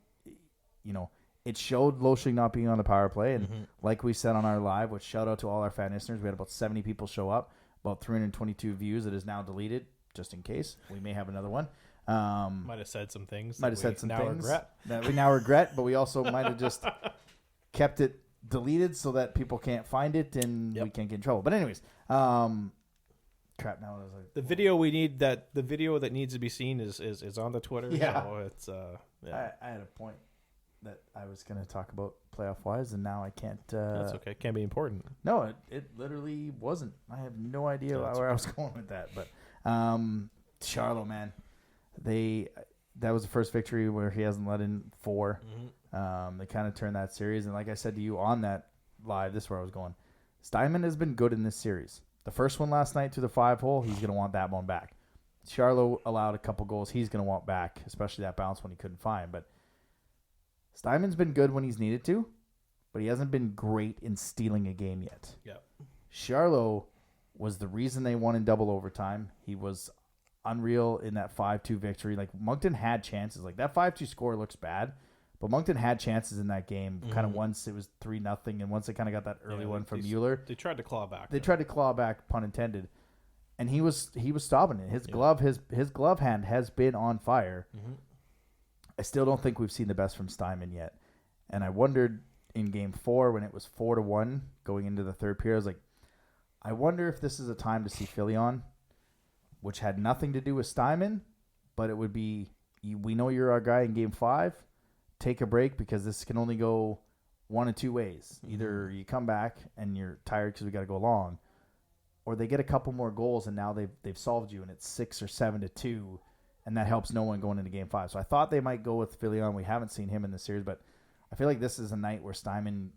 it showed Loshing not being on the power play. And like we said on our live, which shout out to all our fan listeners, we had about 70 people show up, about 322 views. It is now deleted, just in case we may have another one. Might have said some things. Regret that we now regret, but we also might have just kept it deleted so that people can't find it and we can't get in trouble. But anyways, crap. Now I was like, the video that needs to be seen is on the Twitter. Yeah, so it's I had a point that I was going to talk about playoff wise, and now I can't. That's okay. It can be important. No, it literally wasn't. I have no idea where I was going with that, but Charlot, man. That was the first victory where he hasn't let in 4. They kind of turned that series, and like I said to you on that live, this is where I was going. Steinman has been good in this series. The first one last night to the 5-hole, he's going to want that one back. Charlot allowed a couple goals he's going to want back, especially that bounce when he couldn't find. But Steinman's been good when he's needed to, but he hasn't been great in stealing a game yet. Yep. Charlot was the reason they won in double overtime. He was unreal in that 5-2 victory. Like Moncton had chances. Like that 5-2 score looks bad, but Moncton had chances in that game. Kind of once it was 3-0, and once they kind of got that early one from Mueller, they tried to claw back. Tried to claw back, pun intended, and he was stopping it. His glove hand has been on fire. I still don't think we've seen the best from Steinman yet, and I wondered in Game 4 when it was 4-1 going into the third period. I was like, I wonder if this is a time to see Filion, which had nothing to do with Steinman, but it would be, we know you're our guy in Game 5. Take a break because this can only go one of 2 ways. Either you come back and you're tired because we got to go long, or they get a couple more goals and now they've solved you and it's 6 or 7-2, and that helps no one going into Game 5. So I thought they might go with Filion. We haven't seen him in the series, but I feel like this is a night where Steinman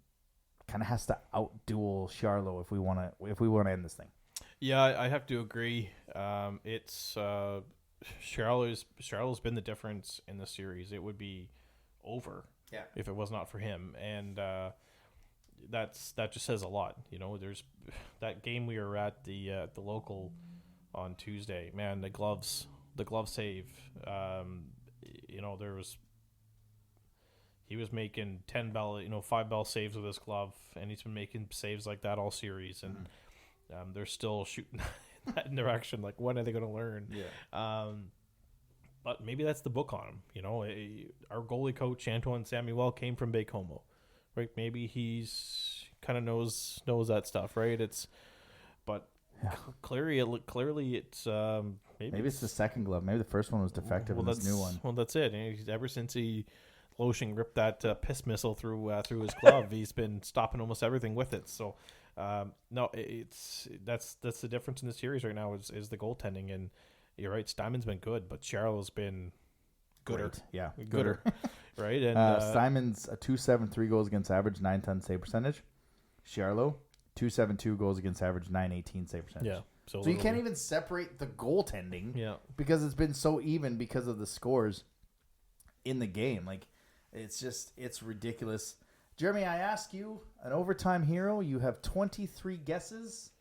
kind of has to outduel Charlot if we want to end this thing. Yeah, I have to agree. It's Charlot's been the difference in the series. It would be over if it was not for him, and that just says a lot. There's that game we were at the local on Tuesday. Man, the glove save. There was he was making 10 bell, 5 bell saves with his glove, and he's been making saves like that all series, and they're still shooting that direction. Like, when are they going to learn? Yeah. But maybe that's the book on him. Our goalie coach Antoine Samuel came from Baie-Comeau, right? Maybe he's kind of knows that stuff, right? Clearly it's maybe it's the second glove. Maybe the first one was defective. Well, and this new one. Well, that's it. And ever since Loshing ripped that piss missile through his glove, he's been stopping almost everything with it. So no, that's the difference in the series right now is the goaltending. And you're right, Steinman's been good, but Charlo's been gooder. Great. Yeah, gooder. Right? And Steinman's a 2.73 goals against average, 910 save percentage. Charlo, 2.72 goals against average, 918 save percentage. Yeah. So you can't even separate the goaltending. Yeah. Because it's been so even because of the scores in the game. Like, it's ridiculous. Jeremy, I ask you, an overtime hero, you have 23 guesses.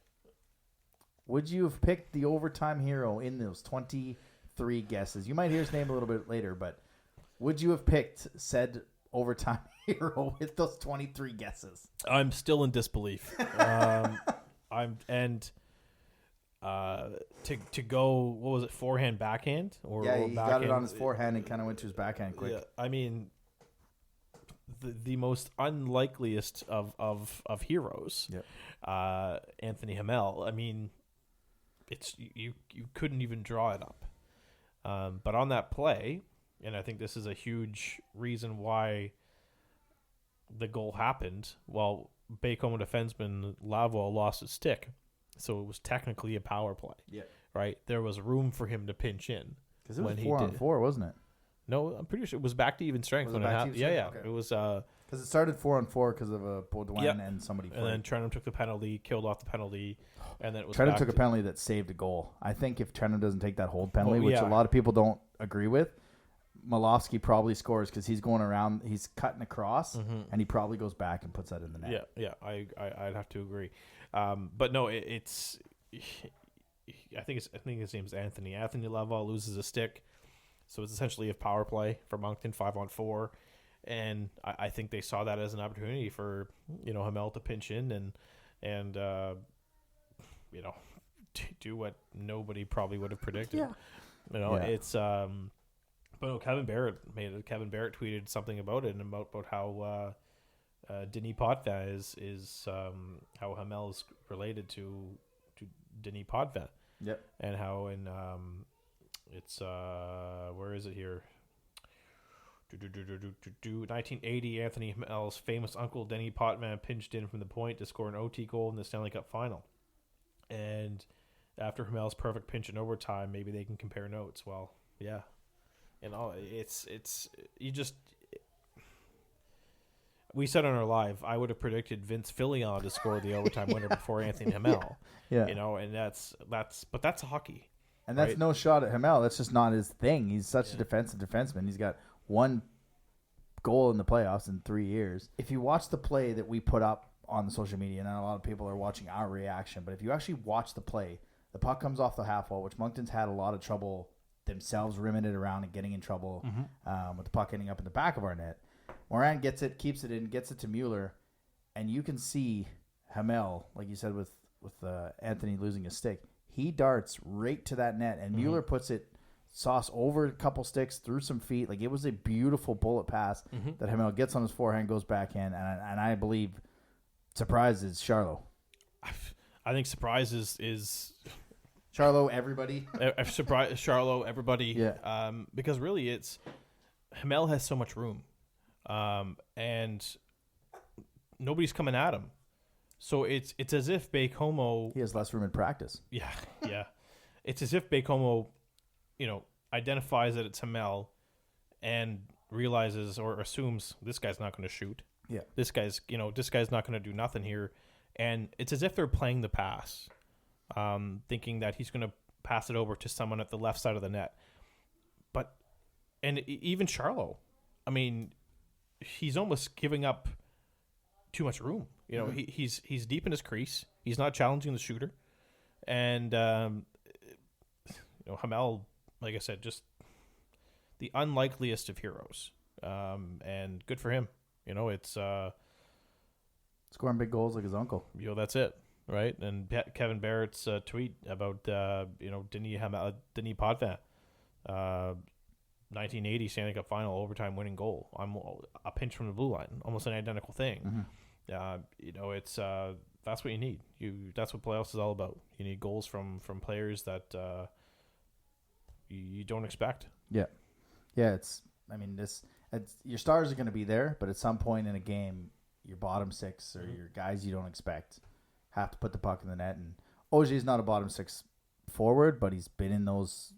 Would you have picked the overtime hero in those 23 guesses? You might hear his name a little bit later, but would you have picked said overtime hero with those 23 guesses? I'm still in disbelief. To go, what was it, forehand, backhand? He got it on his forehand and kind of went to his backhand quick. Yeah, I mean, the most unlikeliest of heroes, Anthony Hamel. I mean, it's you couldn't even draw it up. But on that play, and I think this is a huge reason why the goal happened. Well, Baie-Comeau defenseman Lavoie lost his stick, so it was technically a power play. Yeah, right. There was room for him to pinch in because it was 4-on-4, wasn't it? No, I'm pretty sure it was back to even strength when it happened. Yeah. Okay. It was because it started 4-on-4 because of a Baudouin and somebody. And then Trenum took the penalty, killed off the penalty, and then it was Trenum took a penalty that saved a goal. I think if Trenum doesn't take that hold penalty, which a lot of people don't agree with, Malofsky probably scores because he's going around, he's cutting across, and he probably goes back and puts that in the net. Yeah, I'd have to agree. But no, it's. I think his name's Anthony. Anthony Lavoie loses a stick. So it's essentially a power play for Moncton, 5-on-4, and I think they saw that as an opportunity for Hamel to pinch in and do what nobody probably would have predicted. It's but no, Kevin Barrett tweeted something about it and about how Denis Potvin is how Hamel is related to Denis Potvin. Yep, and how in it's where is it here? 1980, Anthony Hamel's famous uncle Denis Potvin pinched in from the point to score an OT goal in the Stanley Cup final. And after Hamel's perfect pinch in overtime, maybe they can compare notes. Well, yeah, it's you just. We said on our live, I would have predicted Vince Filion to score the overtime winner before Anthony Hamel. Yeah, and that's hockey. And that's no shot at Hamel. That's just not his thing. He's such a defensive defenseman. He's got one goal in the playoffs in 3 years. If you watch the play that we put up on the social media, and a lot of people are watching our reaction, but if you actually watch the play, the puck comes off the half wall, which Moncton's had a lot of trouble themselves rimming it around and getting in trouble with the puck ending up in the back of our net. Morin gets it, keeps it in, gets it to Mueller, and you can see Hamel, like you said with Anthony losing his stick, he darts right to that net, and Mueller puts it sauce over a couple sticks, through some feet. Like, it was a beautiful bullet pass that Hamel gets on his forehand, goes backhand, and I believe surprise is Charlo. I think surprise is Charlo, everybody. Surprise, Charlo, everybody. Yeah. Because really, it's Hamel has so much room, and nobody's coming at him. So it's as if Baie-Comeau... He has less room in practice. Yeah. It's as if Baie-Comeau, identifies that it's Hamel and realizes or assumes this guy's not going to shoot. Yeah. This guy's not going to do nothing here. And it's as if they're playing the pass, thinking that he's going to pass it over to someone at the left side of the net. And even Charlo, I mean, he's almost giving up too much room. He's deep in his crease. He's not challenging the shooter, and Hamel, like I said, just the unlikeliest of heroes. and good for him. It's scoring big goals like his uncle. That's it, right? And Kevin Barrett's tweet about Denis Potvin, 1980 Stanley Cup Final overtime winning goal. I'm a pinch from the blue line, almost an identical thing. It's that's what you need. That's what playoffs is all about. You need goals from players that you don't expect. Yeah. It's your stars are going to be there, but at some point in a game, your bottom six or your guys you don't expect have to put the puck in the net. And Ogier's not a bottom six forward, but he's been in those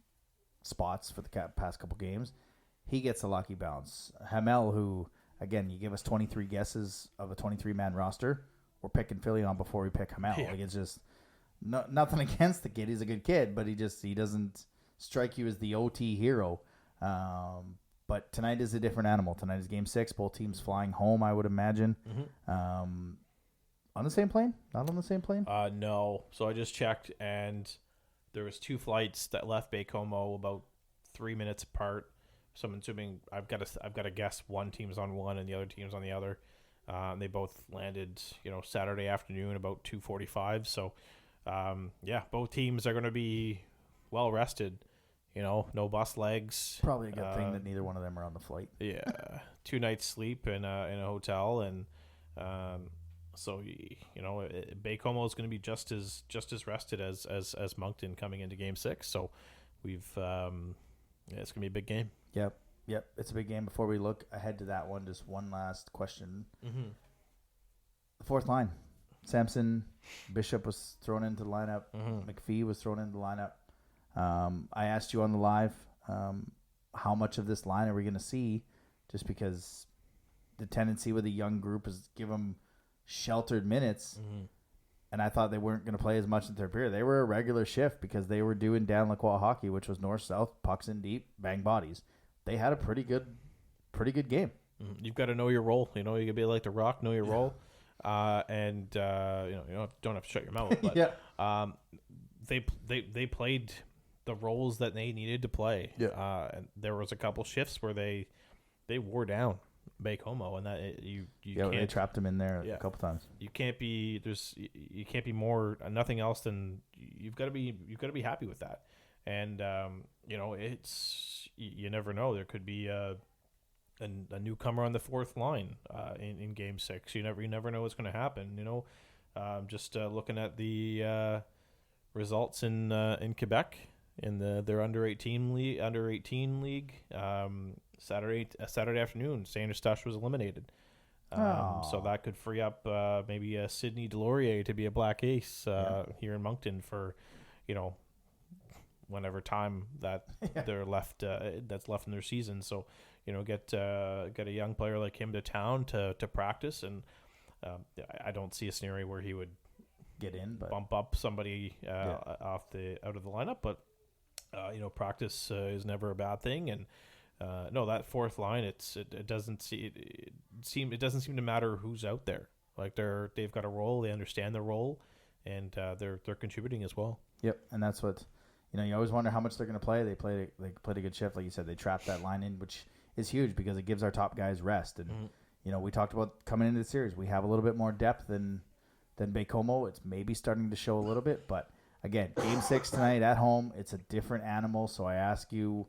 spots for the past couple games. He gets a lucky bounce. Hamel, who, again, you give us 23 guesses of a 23-man roster, we're picking Philly on before we pick Hamel. Yeah. Like, it's just nothing against the kid. He's a good kid, but he doesn't strike you as the OT hero. But tonight is a different animal. Tonight is Game 6. Both teams flying home, I would imagine. On the same plane? Not on the same plane? No. So I just checked, and there was 2 flights that left Baie-Comeau about 3 minutes apart. So I'm assuming I've got to guess one team's on one and the other team's on the other. They both landed, Saturday afternoon about 2:45. So, both teams are going to be well rested. No bus legs. Probably a good thing that neither one of them are on the flight. Yeah, 2 nights sleep in a hotel, and Baie-Comeau is going to be just as rested as Moncton coming into Game 6. So we've it's going to be a big game. Yep. It's a big game. Before we look ahead to that one, just one last question. The fourth line, Samson, Bishop was thrown into the lineup. McPhee was thrown into the lineup. I asked you on the live, how much of this line are we going to see? Just because the tendency with a young group is give them sheltered minutes. And I thought they weren't going to play as much in third period. They were a regular shift because they were doing Dan Lacroix hockey, which was north-south, pucks in deep, bang bodies. They had a pretty good game. You've got to know your role. You got to be like The Rock, know your role. And you don't have to shut your mouth. But, they played the roles that they needed to play. And there was a couple shifts where they wore down Baie-Comeau, and that you can't. They trapped him in there a couple times. You can't be more nothing else than you've got to be happy with that. And it's you never know. There could be a newcomer on the fourth line in Game 6. You never know what's going to happen. Just looking at the results in Quebec in their under 18 league. Saturday afternoon, Saint Eustache was eliminated. So that could free up maybe Sidney Delorier to be a black ace here in Moncton for whenever time that they're left that's left in their season. So get a young player like him to town to practice, and I don't see a scenario where he would get in, but bump up somebody out of the lineup. But practice is never a bad thing, and no, that fourth line, it doesn't seem to matter who's out there. Like they've got a role, they understand their role, and they're contributing as well. Yep, and that's what you always wonder how much they're going to play. They played a good shift, like you said. They trapped that line in, which is huge because it gives our top guys rest. And we talked about coming into the series, we have a little bit more depth than Baie-Comeau. It's maybe starting to show a little bit, but again, Game 6 tonight at home. It's a different animal. So I ask you,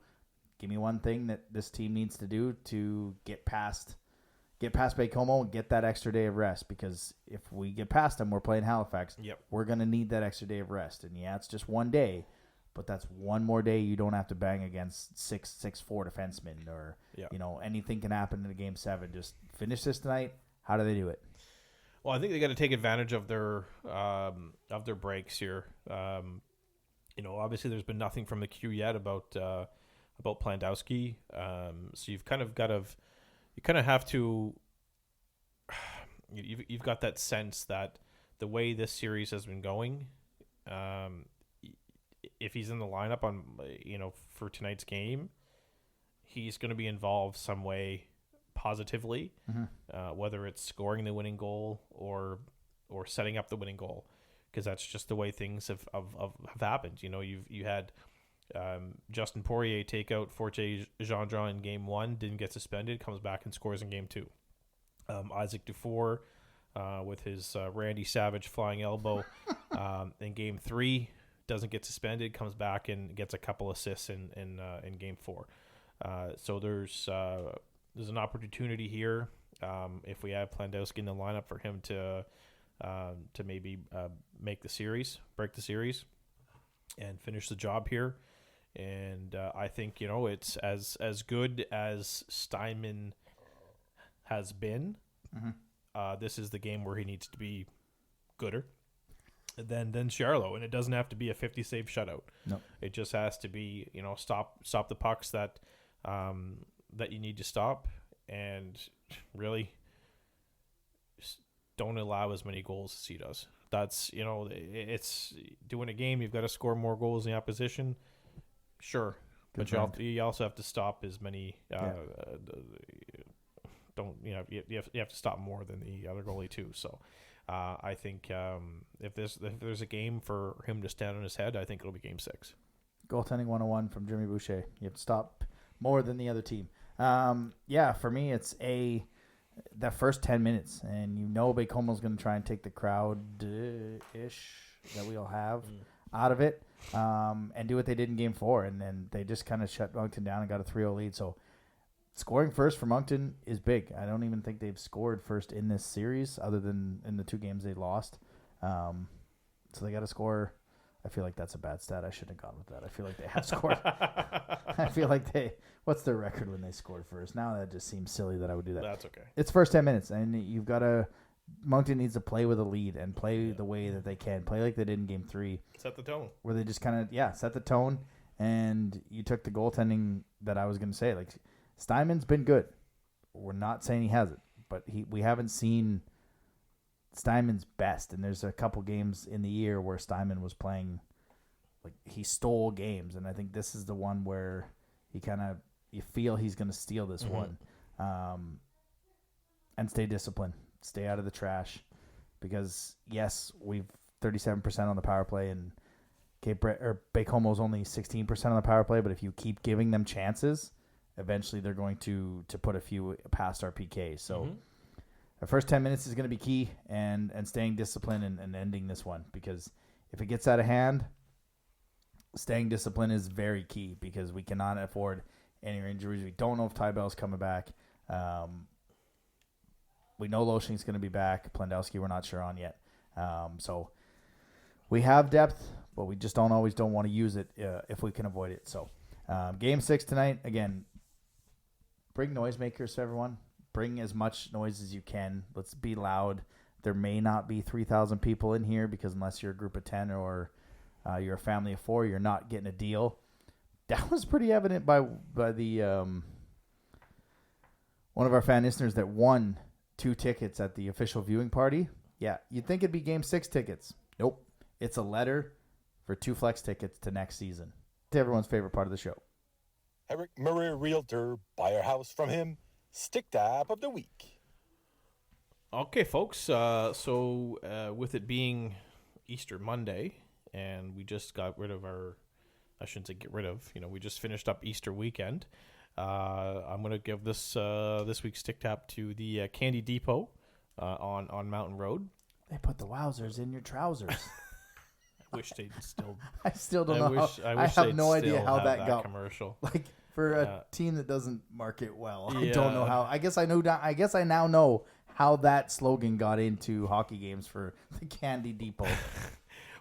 give me one thing that this team needs to do to get past Baie-Comeau and get that extra day of rest, because if we get past them, we're playing Halifax. We're going to need that extra day of rest. And it's just one day, but that's one more day you don't have to bang against 6'4" defensemen or, anything can happen in a Game 7. Just finish this tonight. How do they do it? Well, I think they got to take advantage of their breaks here. Obviously there's been nothing from the Q yet about Plandowski. So you've kind of have to. You've got that sense that the way this series has been going, if he's in the lineup on for tonight's game, he's going to be involved some way positively, whether it's scoring the winning goal or setting up the winning goal, because that's just the way things have happened. You had Justin Poirier take out Forte Gendron in game 1, didn't get suspended, comes back and scores in game 2. Isaac Dufour with his Randy Savage flying elbow in game 3, doesn't get suspended, comes back and gets a couple assists in game 4. So there's an opportunity here if we have Plandowski in the lineup for him to maybe break the series, and finish the job here. And I think, it's as good as Steinman has been. Mm-hmm. This is the game where he needs to be gooder than Charlo, and it doesn't have to be a 50 save shutout. No, it just has to be stop the pucks that you need to stop, and really don't allow as many goals as he does. That's it's doing a game. You've got to score more goals in the opposition. Sure, but you also have to stop as many. You have to stop more than the other goalie too. So I think if there's a game for him to stand on his head, I think it'll be game 6. Goaltending 101 from Jimmy Boucher. You have to stop more than the other team. For me, it's that first 10 minutes, and Baie-Comeau's going to try and take the crowd-ish that we all have out of it, and do what they did in Game 4, and then they just kind of shut Moncton down and got a 3-0 lead. So scoring first for Moncton is big. I don't even think they've scored first in this series other than in the 2 games they lost. So they got to score. I feel like that's a bad stat. I shouldn't have gone with that. I feel like they have scored. I feel like what's their record when they scored first? Now that just seems silly that I would do that. That's okay. It's first 10 minutes, and you've got to – Moncton needs to play with a lead and play the way that they can. Play like they did in Game 3. Set the tone. Where they just kind of, set the tone, and you took the goaltending that I was going to say. Like, Steinman's been good. We're not saying he hasn't, but we haven't seen – Steinman's best, and there's a couple games in the year where Steinman was playing like he stole games, and I think this is the one where he you feel he's going to steal this one, and stay disciplined, stay out of the trash, because yes, we've 37% on the power play, and Baie-Comeau's only 16% on the power play, but if you keep giving them chances, eventually they're going to put a few past our PK. So. The first 10 minutes is going to be key, and staying disciplined and ending this one, because if it gets out of hand, staying disciplined is very key, because we cannot afford any injuries. We don't know if Tybell's coming back. We know Loshing's going to be back. Plandowski we're not sure on yet. So we have depth, but we just don't want to use it if we can avoid it. So Game 6 tonight, again, bring noisemakers to everyone. Bring as much noise as you can. Let's be loud. There may not be 3,000 people in here, because unless you're a group of 10 or you're a family of 4, you're not getting a deal. That was pretty evident by the one of our fan listeners that won 2 tickets at the official viewing party. Yeah, you'd think it'd be Game 6 tickets. Nope. It's a letter for 2 flex tickets to next season. To everyone's favorite part of the show. Eric Murray, Realtor. Buy a house from him. Stick Tap of the Week. Okay, folks. So with it being Easter Monday, and we just got rid of I shouldn't say get rid of, we just finished up Easter weekend. I'm going to give this week's Stick Tap to the Candy Depot on Mountain Road. They put the wowzers in your trousers. I wish they'd still. I still don't know. I have no idea how that got commercial. Like, for a team that doesn't market well, I don't know how. I guess I now know how that slogan got into hockey games for the Candy Depot.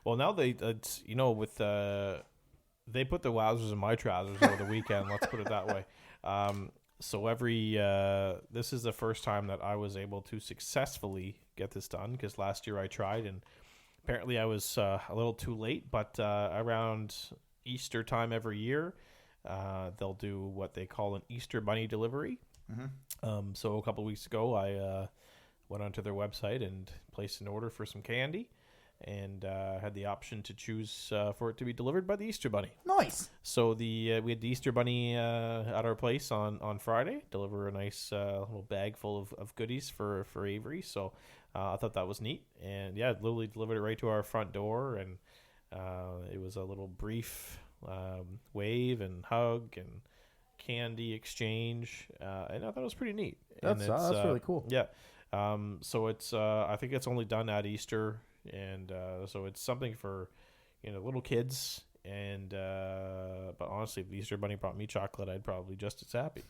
Well, now they put the wowzers in my trousers over the weekend. Let's put it that way. So this is the first time that I was able to successfully get this done, because last year I tried and apparently I was a little too late. But around Easter time every year, they'll do what they call an Easter Bunny delivery. Mm-hmm. So a couple of weeks ago, I went onto their website and placed an order for some candy, and had the option to choose for it to be delivered by the Easter Bunny. Nice. So we had the Easter Bunny at our place on Friday, deliver a nice little bag full of goodies for Avery. So I thought that was neat, and literally delivered it right to our front door, and it was a little brief wave and hug and candy exchange, and I thought it was pretty neat. That's really cool. Yeah. So it's I think it's only done at Easter, and so it's something for little kids. And but honestly, if the Easter Bunny brought me chocolate, I'd probably just as happy.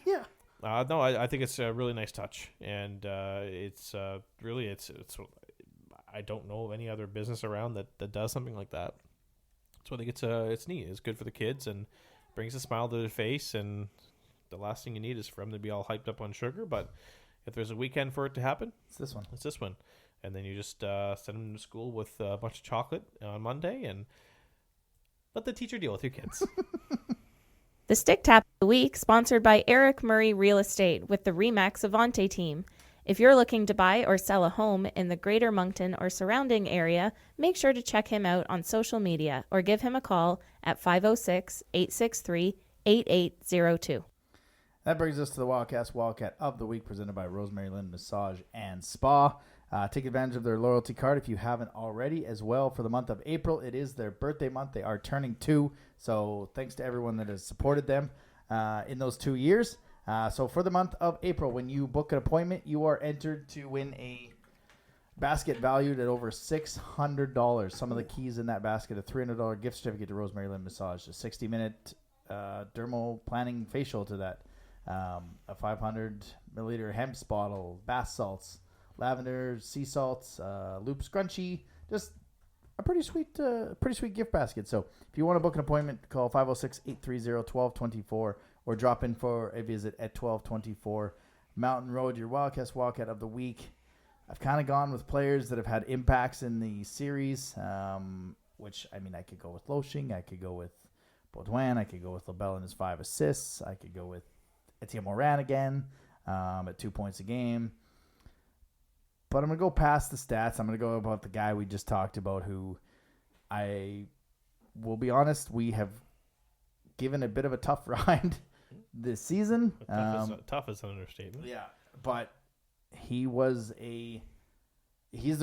Yeah. No, I think it's a really nice touch, and it's really it's I don't know of any other business around that does something like that. So I think it's neat. It's good for the kids and brings a smile to their face. And the last thing you need is for them to be all hyped up on sugar. But if there's a weekend for it to happen, It's this one. it's this one. And then you just send them to school with a bunch of chocolate on Monday and let the teacher deal with your kids. The Stick Tap of the Week, sponsored by Eric Murray Real Estate with the RE/MAX Avante team. If you're looking to buy or sell a home in the Greater Moncton or surrounding area, make sure to check him out on social media or give him a call at 506-863-8802. That brings us to the Wildcat of the Week, presented by Rosemary Lynn Massage and Spa. Take advantage of their loyalty card if you haven't already as well. For the month of April, it is their birthday month. They are turning 2, so thanks to everyone that has supported them in those 2 years. So for the month of April, when you book an appointment, you are entered to win a basket valued at over $600. Some of the keys in that basket: a $300 gift certificate to Rosemary Lynn Massage, a 60-minute dermal planning facial to that, a 500 milliliter hemp bottle, bath salts, lavender, sea salts, loop scrunchie, just a pretty sweet gift basket. So if you want to book an appointment, call 506-830-1224 or drop in for a visit at 1224 Mountain Road. Your Wildcat of the Week. I've kind of gone with players that have had impacts in the series, which, I mean, I could go with Loshing, I could go with Baudouin, I could go with LaBelle and his 5 assists, I could go with Etienne Morin again at 2 points a game. But I'm going to go past the stats. I'm going to go about the guy we just talked about, who I will be honest, we have given a bit of a tough ride this season. Tough is an understatement. Yeah, but he's the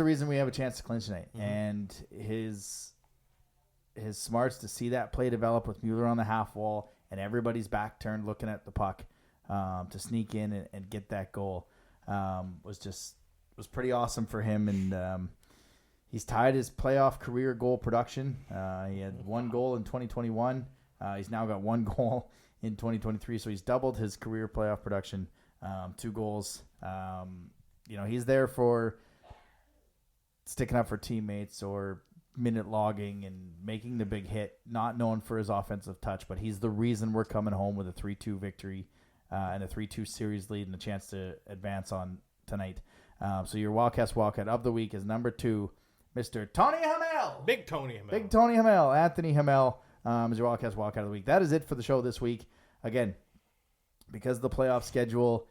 reason we have a chance to clinch tonight. Mm-hmm. And his smarts to see that play develop with Mueller on the half wall and everybody's back turned looking at the puck to sneak in and get that goal was pretty awesome for him. And he's tied his playoff career goal production. He had 1 goal in 2021. He's now got 1 goal in 2023, so he's doubled his career playoff production, 2 goals. He's there for sticking up for teammates or minute logging and making the big hit, not known for his offensive touch, but he's the reason we're coming home with a 3-2 victory and a 3-2 series lead and a chance to advance on tonight. So your Wildcat of the Week is number 2, Mr. Tony Hamel. Big Tony Hamel. Big Tony Hamel. Anthony Hamel is your Wildcat of the Week. That is it for the show this week. Again, because of the playoff schedule,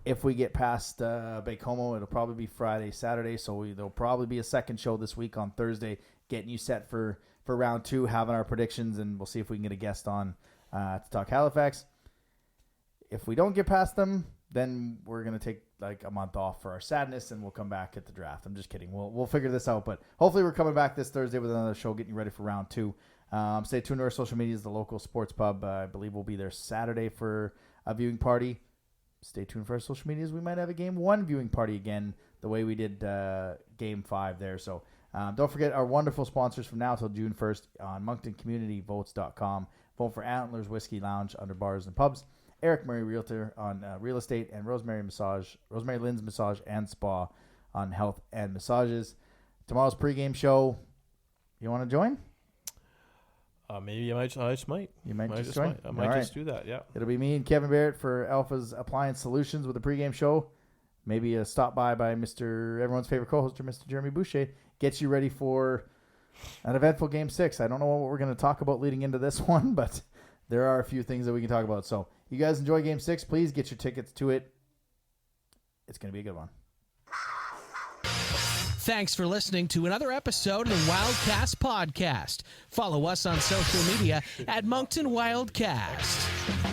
if we get past Baie-Comeau, it'll probably be Friday, Saturday. So there'll probably be a second show this week on Thursday, getting you set for round 2, having our predictions, and we'll see if we can get a guest on to talk Halifax. If we don't get past them, then we're going to take like a month off for our sadness, and we'll come back at the draft. I'm just kidding. We'll figure this out, but hopefully we're coming back this Thursday with another show, getting you ready for round 2. Stay tuned to our social medias. The local sports pub, I believe, will be there Saturday for a viewing party. Stay tuned for our social medias. We might have a Game 1 viewing party again, the way we did Game 5 there. So don't forget our wonderful sponsors from now till June 1st on MonctonCommunityVotes.com. Vote for Antlers Whiskey Lounge under bars and pubs. Eric Murray Realtor on real estate, and Rosemary Lynn's Massage and Spa on health and massages. Tomorrow's pregame show. You want to join? Maybe I just might. You might just join? I might just do that, yeah. It'll be me and Kevin Barrett for Alpha's Appliance Solutions with a pregame show. Maybe a stop by Mr. everyone's favorite co-hoster, Mr. Jeremy Boucher. Gets you ready for an eventful Game 6. I don't know what we're going to talk about leading into this one, but there are a few things that we can talk about. So you guys enjoy Game 6. Please get your tickets to it. It's going to be a good one. Thanks for listening to another episode of the Wildcast Podcast. Follow us on social media at Moncton Wildcast.